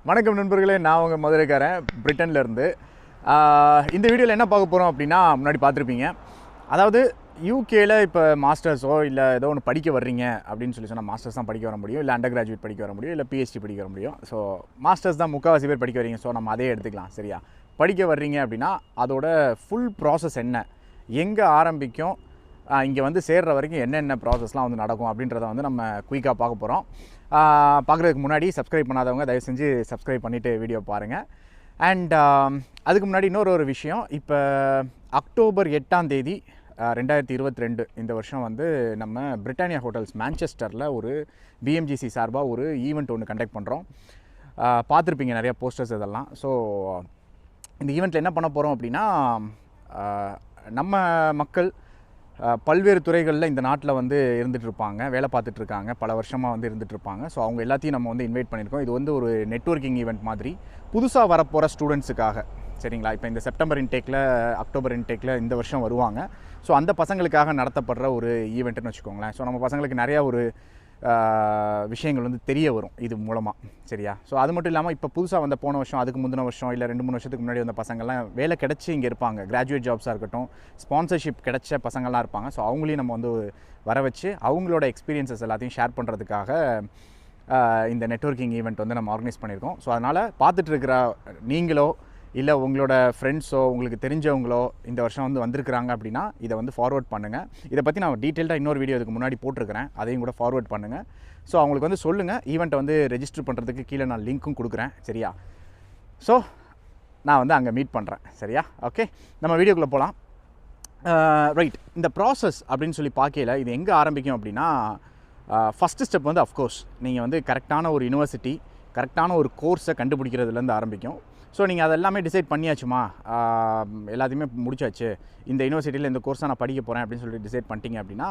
வணக்கம் நண்பர்களே, நான் உங்கள் மதுரைக்காரன் பிரிட்டன்லேருந்து. இந்த வீடியோவில் என்ன பார்க்க போகிறோம் அப்படின்னா, முன்னாடி பார்த்துருப்பீங்க. அதாவது யூகேயில் இப்போ மாஸ்டர்ஸோ இல்லை ஏதோ ஒன்று படிக்க வர்றீங்க அப்படின்னு சொன்னால் மாஸ்டர்ஸ் தான் படிக்க வர முடியும், இல்லை அண்டர் கிராஜுவேட் படிக்க வர முடியும், இல்லை பிஹெச்டி படிக்க வர முடியும். ஸோ மாஸ்டர்ஸ் தான் முக்கால்வாசி பேர் படிக்க வரீங்க. ஸோ நம்ம அதே எடுத்துக்கலாம். சரியா? படிக்க வர்றீங்க அப்படின்னா அதோட ஃபுல் ப்ராசஸ் என்ன, எங்கே ஆரம்பிக்கும், இங்கே வந்து சேர்கிற வரைக்கும் என்னென்ன ப்ராசஸ்லாம் வந்து நடக்கும் அப்படின்றத வந்து நம்ம குயிக்காக பார்க்க போகிறோம். பார்க்குறதுக்கு முன்னாடி சப்ஸ்கிரைப் பண்ணாதவங்க தயவு செஞ்சு சப்ஸ்கிரைப் பண்ணிவிட்டு வீடியோ பாருங்கள். அண்ட் அதுக்கு முன்னாடி இன்னொரு விஷயம், இப்போ அக்டோபர் 8ஆம் தேதி 2022 இந்த வருஷம் வந்து நம்ம பிரிட்டானியா ஹோட்டல்ஸ் மான்செஸ்டரில் ஒரு பிஎம்ஜிசி சார்பாக ஒரு ஈவெண்ட் ஒன்று கண்டக்ட் பண்ணுறோம். பார்த்துருப்பீங்க நிறையா போஸ்டர்ஸ் இதெல்லாம். ஸோ இந்த ஈவெண்ட்டில் என்ன பண்ண போகிறோம் அப்படின்னா, நம்ம மக்கள் பல்வேறு துறைகளில் இந்த நாட்டில் வந்து இருந்துகிட்ருப்பாங்க, வேலை பார்த்துட்ருக்காங்க, பல வருஷமாக வந்து இருந்துகிட்ருப்பாங்க. ஸோ அவங்க எல்லாத்தையும் நம்ம வந்து இன்வைட் பண்ணியிருக்கோம். இது வந்து ஒரு நெட்வொர்க்கிங் ஈவெண்ட் மாதிரி புதுசாக வரப்போகிற ஸ்டூடெண்ட்ஸுக்காக. சரிங்களா? இப்போ இந்த செப்டம்பர் இன்டேக்கில், அக்டோபர் இன்டேக்கில் இந்த வருஷம் வருவாங்க. ஸோ அந்த பசங்களுக்காக நடத்தப்படுற ஒரு ஈவெண்ட்டுன்னு வச்சுக்கோங்களேன். ஸோ நம்ம பசங்களுக்கு நிறையா ஒரு விஷயங்கள் வந்து தெரிய வரும் இது மூலமாக. சரியா? ஸோ அது மட்டும் இல்லாமல் இப்போ புதுசாக வந்த போன வருஷம், அதுக்கு முந்தின வருஷம், இல்லை 2-3 வருஷத்துக்கு முன்னாடி வந்த பசங்கள்லாம் வேலை கிடச்சி இங்கே இருப்பாங்க. கிராஜுவேட் ஜாப்ஸாக இருக்கட்டும், ஸ்பான்சர்ஷிப் கிடைச்ச பசங்கள்லாம் இருப்பாங்க. ஸோ அவங்களையும் நம்ம வந்து வர வச்சு அவங்களோட எக்ஸ்பீரியன்ஸஸ் எல்லாத்தையும் ஷேர் பண்ணுறதுக்காக இந்த நெட்வொர்க்கிங் ஈவெண்ட் வந்து நம்ம ஆர்கனைஸ் பண்ணியிருக்கோம். ஸோ அதனால் பார்த்துட்டு இருக்கிற நீங்களோ இல்லை உங்களோட ஃப்ரெண்ட்ஸோ உங்களுக்கு தெரிஞ்சவங்களோ இந்த வருஷம் வந்து வந்திருக்கிறாங்க அப்படின்னா இதை வந்து ஃபார்வர்ட் பண்ணுங்கள். இதை பற்றி நான் டீட்டெயில்டாக இன்னொரு வீடியோ இதுக்கு முன்னாடி போட்டிருக்கிறேன், அதையும் கூட ஃபார்வர்ட் பண்ணுங்கள். ஸோ அவங்களுக்கு வந்து சொல்லுங்கள், ஈவெண்ட்டை வந்து ரெஜிஸ்டர் பண்ணுறதுக்கு கீழே நான் லிங்க்கும் கொடுக்குறேன். சரியா? ஸோ நான் வந்து அங்கே மீட் பண்ணுறேன். சரியா? ஓகே, நம்ம வீடியோக்குள்ளே போகலாம். ரைட், இந்த ப்ராசஸ் அப்படின்னு சொல்லி பார்க்கல இது எங்கே ஆரம்பிக்கும் அப்படின்னா, ஃபஸ்ட்டு ஸ்டெப் வந்து அஃப்கோர்ஸ் நீங்கள் வந்து கரெக்டான ஒரு யூனிவர்சிட்டி, கரெக்டான ஒரு கோர்ஸை கண்டுபிடிக்கிறதுலேருந்து ஆரம்பிக்கும். ஸோ நீங்கள் அதெல்லாமே டிசைட் பண்ணியாச்சுமா, எல்லாத்தையுமே முடிச்சாச்சு, இந்த யூனிவர்சிட்டியில் இந்த கோர்ஸை நான் படிக்க போகிறேன் அப்படின்னு சொல்லிட்டு டிசைட் பண்ணிட்டீங்க அப்படின்னா,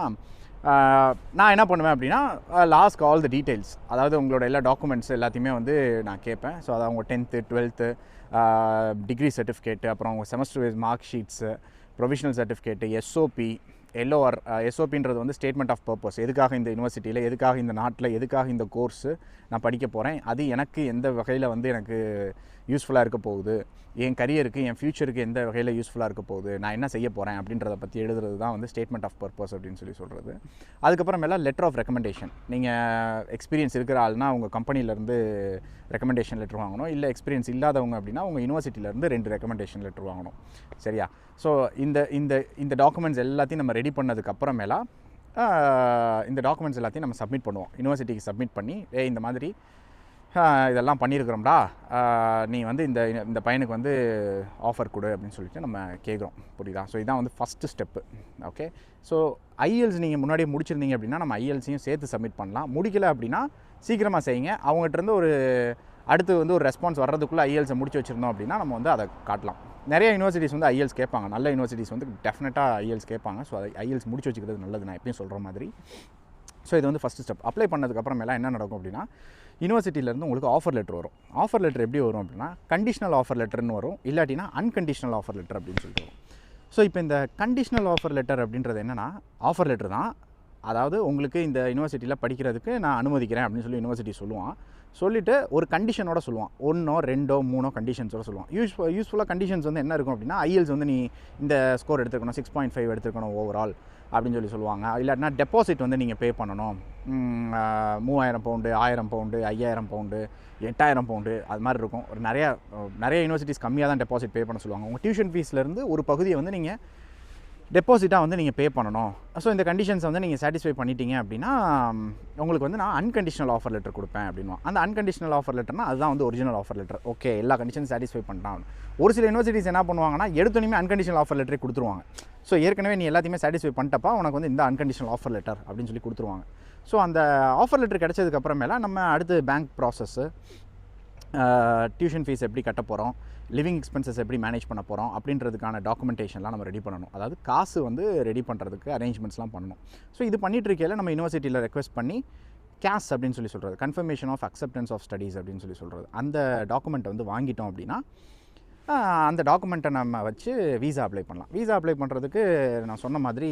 நான் என்ன பண்ணுவேன் அப்படின்னா, லாஸ்ட் ஆல் தி டீட்டெயில்ஸ், அதாவது உங்களோட எல்லா டாக்குமெண்ட்ஸ் எல்லாத்தையுமே வந்து நான் கேட்பேன். ஸோ அதாவது உங்கள் 10th 12th டிகிரி சர்டிஃபிகேட்டு, அப்புறம் உங்கள் semester wise mark sheets, provisional certificate, SOP, LOR. எஸ்ஓபின்றது வந்து ஸ்டேட்மெண்ட் ஆஃப் பர்பஸ், எதுக்காக இந்த யூனிவர்சிட்டியில், எதுக்காக இந்த நாட்டில், எதுக்காக இந்த கோர்ஸு நான் படிக்க போகிறேன், அது எனக்கு எந்த வகையில் வந்து எனக்கு யூஸ்ஃபுல்லாக இருக்க போகுது, என் கரியருக்கு, என் ஃப்யூச்சருக்கு எந்த வகையில் யூஸ்ஃபுல்லாக இருக்க போகுது, நான் என்ன செய்ய போகிறேன் அப்படின்றத பற்றி எழுதுறது தான் வந்து ஸ்டேட்மெண்ட் ஆஃப் பர்பஸ் அப்படின்னு சொல்லி சொல்கிறது. அதுக்கப்புறமேலாம் லெட்டர் ஆஃப் ரெக்கமெண்டேஷன். நீங்கள் எக்ஸ்பீரியன்ஸ் இருக்கிற ஆள்னா உங்கள் கம்பெனிலேருந்து ரெக்கமெண்டேஷன் லெட்டர் வாங்கணும், இல்லை எக்ஸ்பீரியன்ஸ் இல்லாதவங்க அப்படின்னா உங்கள் யூனிவர்சிட்டியிலேருந்து 2 ரெக்கமெண்டேஷன் லெட்டர் வாங்கணும். சரியா? ஸோ இந்த டாக்குமெண்ட்ஸ் எல்லாத்தையும் நம்ம ரெடி பண்ணதுக்கப்புறமேலாம் இந்த டாக்குமெண்ட்ஸ் எல்லாத்தையும் நம்ம சப்மிட் பண்ணுவோம். யூனிவர்சிட்டிக்கு சப்மிட் பண்ணி, இந்த மாதிரி இதெல்லாம் பண்ணியிருக்கிறோம்டா, நீ வந்து இந்த பையனுக்கு வந்து ஆஃபர் கொடு அப்படின்னு சொல்லிட்டு நம்ம கேட்குறோம். புரியுதா? ஸோ இதான் வந்து ஃபஸ்ட்டு ஸ்டெப்பு. ஓகே, ஸோ ஐஎல்ஸ் நீங்கள் முன்னாடியே முடிச்சிருந்தீங்க அப்படின்னா நம்ம ஐஎல்ஸையும் சேர்த்து சப்மிட் பண்ணலாம். முடிக்கலை அப்படின்னா சீக்கிரமாக செய்யுங்க. அவங்ககிட்டருந்து ஒரு அடுத்து வந்து ஒரு ரெஸ்பான்ஸ் வர்றதுக்குள்ளே ஐஎல்ஸை முடிச்சு வச்சுருந்தோம் அப்படின்னா நம்ம வந்து அதை காட்டலாம். நிறைய யூனிவர்சிட்டிஸ் வந்து ஐஎல்ஸ் கேட்பாங்க, நல்ல யூனிவர்சிட்டிஸ் வந்து டெஃபினட்டாக ஐஎல்ஸ் கேட்பாங்க. ஸோ அதை ஐஎல்ஸ் முடிச்சு வச்சுக்கிறது நல்லது, நான் எப்பயும் சொல்கிற மாதிரி. ஸோ இது வந்து ஃபஸ்ட்டு ஸ்டெப். அப்ளை பண்ணதுக்கப்புறமேலாம் என்ன நடக்கும் அப்படின்னா, யூனிவர்சிட்டியிலேருந்து உங்களுக்கு ஆஃபர் லெட்டர் வரும். ஆஃபர் லெட்டர் எப்படி வரும் அப்படின்னா, கண்டிஷனல் ஆஃபர் லெட்டர்னு வரும், இல்லாட்டினா அன்கண்டிஷனல் ஆஃபர் லெட்டர் அப்படின்னு சொல்லிட்டு வரும். ஸோ இப்போ இந்த கண்டிஷனல் ஆஃபர் லெட்டர் அப்படின்றது என்னென்னா, ஆஃபர் லெட்டர் தான், அதாவது உங்களுக்கு இந்த யூனிவர்சிட்டியில் படிக்கிறதுக்கு நான் அனுமதிக்கிறேன் அப்படின்னு சொல்லி யூனிவர்சிட்டி சொல்லுவான். சொல்லிவிட்டு ஒரு கண்டிஷனோட சொல்லுவான், 1 2 3 கண்டிஷன்ஸோட சொல்லுவான். யூஸ்ஃபுல்லாக கண்டிஷன்ஸ் வந்து என்ன இருக்கும் அப்படின்னா, ஐஎல்ஸ் வந்து நீ இந்த ஸ்கோர் எடுத்துருக்கணும், 6.5 எடுத்துருக்கணும் ஓவரால் அப்படின்னு சொல்லி சொல்லுவாங்க. இல்லாட்டினா டெபாசிட் வந்து நீங்கள் பே பண்ணணும், 3000 பவுண்டு, 1000 பவுண்டு, 5000 பவுண்டு, 8000 பவுண்டு, அது மாதிரி இருக்கும். ஒரு நிறைய யூனிவர்சிட்டிஸ் கம்மியாக தான் டெபாசிட் பே பண்ண சொல்லுவாங்க. உங்கள் டியூஷன் ஃபீஸ்லேருந்து ஒரு பகுதியை வந்து நீங்கள் டெபாசிட்டாக வந்து நீங்கள் பே பண்ணணும். ஸோ இந்த கண்டிஷன்ஸை வந்து நீங்கள் சாட்டிஸ்ஃபை பண்ணிட்டீங்க அப்படின்னா உங்களுக்கு வந்து நான் அன்கண்டிஷனல் ஆஃபர் லெட்டர் கொடுப்பேன் அப்படின்னா, அந்த அன்கண்டிஷனல் ஆஃபர் லெட்டர்னால் அதுதான் வந்து ஒரிஜினல் ஆஃபர் லெட்டர். ஓகே, எல்லா கண்டிஷனும் சாட்டிஸ்ஃபை பண்ணிட்டான். ஒரு சில யூனிவர்சிட்டிஸ் என்ன பண்ணுவாங்கன்னா, எடுத்தோன்னே அன்கண்டிஷனல் ஆஃபர் லெட்டரே கொடுத்துருவாங்க. ஸோ ஏற்கனவே நீ எல்லாத்தையுமே சாட்டிஸ்ஃபை பண்ணிட்டப்பா உனக்கு வந்து இந்த அன்கண்டிஷனல் ஆஃபர் லெட்டர் அப்படின்னு சொல்லி கொடுத்துருவாங்க. ஸோ அந்த ஆஃபர் லெட்டர் கிடச்சதுக்கப்புறமேலாம் நம்ம அடுத்து பேங்க் ப்ராசஸ்ஸு, டியூஷன் ஃபீஸ் எப்படி கட்ட போகிறோம், லிவிங் எக்ஸ்பென்சஸ் எப்படி மேனேஜ் பண்ண போகிறோம் அப்படின்றதுக்கான டாக்குமெண்டேஷன்லாம் நம்ம ரெடி பண்ணணும். அதாவது காசு வந்து ரெடி பண்ணுறதுக்கு அரேஞ்ச்மெண்ட்ஸ்லாம் பண்ணணும். ஸோ இது பண்ணிட்டு இருக்கையில் நம்ம யூனிவர்சிட்டியில் ரெக்வெஸ்ட் பண்ணி கேஸ் அப்படின்னு சொல்லி சொல்கிறது, confirmation of acceptance of studies அப்படின்னு சொல்லி சொல்கிறது, அந்த டாக்குமெண்ட்டை வந்து வாங்கிட்டோம் அப்படின்னா அந்த டாக்குமெண்ட்டை நம்ம வச்சு வீசா அப்ளை பண்ணலாம். வீசா அப்ளை பண்ணுறதுக்கு நான் சொன்ன மாதிரி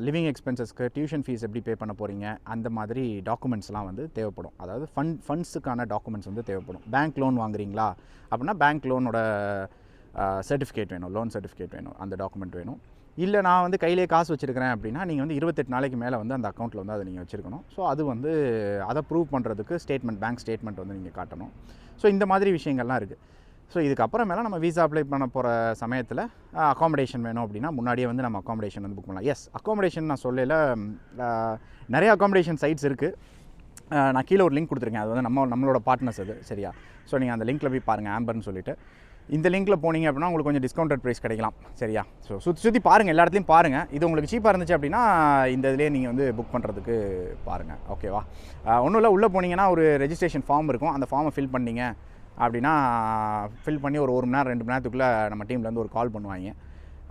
லிவிங் எக்ஸ்பென்சஸ்க்கு டியூஷன் ஃபீஸ் எப்படி பே பண்ண போகிறீங்க அந்த மாதிரி டாக்குமெண்ட்ஸ்லாம் வந்து தேவைப்படும். அதாவது ஃபண்ட்ஸுக்கான டாக்குமெண்ட்ஸ் வந்து தேவைப்படும். பேங்க் லோன் வாங்குறீங்களா அப்படின்னா பேங்க் லோனோட சர்டிஃபிகேட் வேணும், லோன் சர்டிஃபிகேட் வேணும், அந்த டாக்குமெண்ட் வேணும். இல்லை நான் வந்து கையிலே காசு வச்சுருக்கிறேன் அப்படின்னா நீங்கள் வந்து 28 நாளைக்கு மேலே வந்து அந்த அக்கௌண்ட்டில் வந்து அதை நீங்கள் வச்சுருக்கணும். ஸோ அது வந்து அதை ப்ரூவ் பண்ணுறதுக்கு ஸ்டேட்மெண்ட், பேங்க் ஸ்டேட்மெண்ட் வந்து நீங்கள் காட்டணும். ஸோ இந்த மாதிரி விஷயங்கள்லாம் இருக்குது. ஸோ இதுக்கப்புறமேல நம்ம வீசா அப்ளை பண்ண போகிற சமயத்தில் அக்காமடேஷன் வேணும் அப்படின்னா முன்னாடியே வந்து நம்ம அக்காமடேஷன் வந்து புக் பண்ணலாம். எஸ், அக்காமடேஷன் நான் சொல்லல, நிறைய அக்காமடேஷன் சைட்ஸ் இருக்குது. நான் கீழே ஒரு லிங்க் கொடுத்துருக்கேன். அது வந்து நம்மளோட பார்ட்னர்ஸ் அது, சரியா? ஸோ நீங்கள் அந்த லிங்க்கில் போய் பாருங்கள், ஆம்பர்னு சொல்லிட்டு. இந்த லிங்க்கில் போனீங்க அப்படின்னா உங்களுக்கு கொஞ்சம் டிஸ்கவுண்டட் ப்ரைஸ் கிடைக்கலாம், சரியா? ஸோ சுற்றி பாருங்கள், எல்லா இடத்துலையும் பாருங்கள். இது உங்களுக்கு சீப்பாக இருந்துச்சு அப்படின்னா இந்த இதிலே நீங்கள் வந்து புக் பண்ணுறதுக்கு பாருங்கள், ஓகேவா? ஒன்றும் இல்லை, உள்ளே போனீங்கன்னா ஒரு ரெஜிஸ்ட்ரேஷன் ஃபார்ம் இருக்கும். அந்த ஃபார்மை ஃபில் பண்ணிங்க அப்படின்னா ஃபில் பண்ணி ஒரு மணி நேரம் 2 மணி நேரத்துக்குள்ளே நம்ம டீம்லேருந்து ஒரு கால் பண்ணுவாங்க.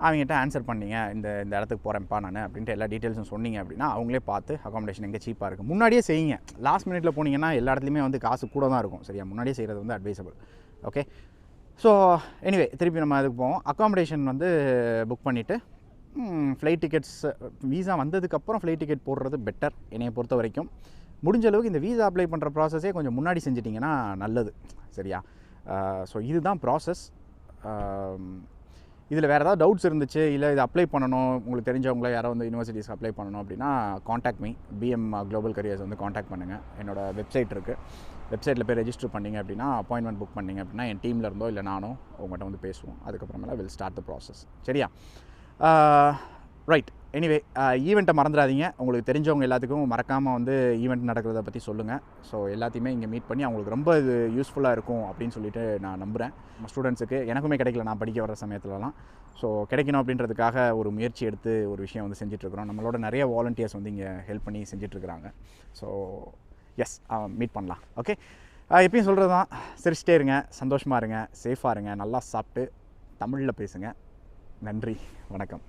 அவங்ககிட்ட ஆன்சர் பண்ணிங்க, இந்த இடத்துக்கு போகிறேன்ப்பா நான் அப்படின்ட்டு எல்லா டீட்டெயில்ஸும் சொன்னீங்க அப்படின்னா அவங்களே பார்த்து அக்காமடேஷன் எங்கே சீப்பாக இருக்குது முன்னாடியே செய்யுங்க. லாஸ்ட் மினிட்ல போனீங்கன்னா எல்லா இடத்துலையுமே வந்து காசு கூட தான் இருக்கும், சரியா? முன்னாடியே செய்கிறது வந்து அட்வைசபிள். ஓகே, ஸோ எனிவே திருப்பி நம்ம அதுக்கு போவோம். அக்காமடேஷன் வந்து புக் பண்ணிவிட்டு ஃப்ளைட் டிக்கெட்ஸ், வீசா வந்ததுக்கப்புறம் ஃப்ளைட் டிக்கெட் போடுறது பெட்டர் என்னையை பொறுத்த வரைக்கும். முடிஞ்ச அளவுக்கு இந்த வீசா அப்ளை பண்ணுற ப்ராசஸே கொஞ்சம் முன்னாடி செஞ்சிட்டிங்கன்னா நல்லது, சரியா? ஸோ இதுதான் ப்ராசஸ். இதில் வேறு ஏதாவது டவுட்ஸ் இருந்துச்சு, இல்லை இது அப்ளை பண்ணணும், உங்களுக்கு தெரிஞ்சவங்கள யாரோ வந்து யூனிவர்சிட்டிஸ் அப்ளை பண்ணணும் அப்படின்னா contact me, PM global careers வந்து காண்டாக்ட் பண்ணுங்கள். என்னோடய வெப்சைட் இருக்குது, வெப்சைட்டில் போய் ரெஜிஸ்டர் பண்ணிங்க அப்படின்னா அப்பாயின்மெண்ட் புக் பண்ணிங்க அப்படின்னா என் டீமில் இருந்தோ இல்லை நானோ உங்கள்கிட்ட வந்து பேசுவோம். அதுக்கப்புறமேல வில் ஸ்டார்ட் த ப்ராசஸ், சரியா? ரைட், எனிவே ஈவெண்ட்டை மறந்துடாதீங்க. உங்களுக்கு தெரிஞ்சவங்க எல்லாத்துக்கும் மறக்காமல் வந்து ஈவெண்ட் நடக்கிறத பற்றி சொல்லுங்கள். ஸோ எல்லாத்தையுமே இங்கே மீட் பண்ணி அவங்களுக்கு ரொம்ப இது யூஸ்ஃபுல்லாக இருக்கும் அப்படின்னு சொல்லிட்டு நான் நம்புகிறேன். நம்ம ஸ்டூடெண்ட்ஸுக்கு எனக்குமே கிடைக்கல நான் படிக்க வர சமயத்துலலாம். ஸோ கிடைக்கணும் அப்படின்றதுக்காக ஒரு முயற்சி எடுத்து ஒரு விஷயம் வந்து செஞ்சிட்ருக்குறோம். நம்மளோட நிறைய வாலண்டியர்ஸ் வந்து இங்கே ஹெல்ப் பண்ணி செஞ்சிட்ருக்குறாங்க. ஸோ எஸ், மீட் பண்ணலாம். ஓகே, எப்பயும் சொல்கிறது தான், சிரிச்சிட்டே இருங்க, சந்தோஷமாக இருங்க, சேஃபாக இருங்க, நல்லா சாப்பிட்டு தமிழில் பேசுங்க. நன்றி, வணக்கம்.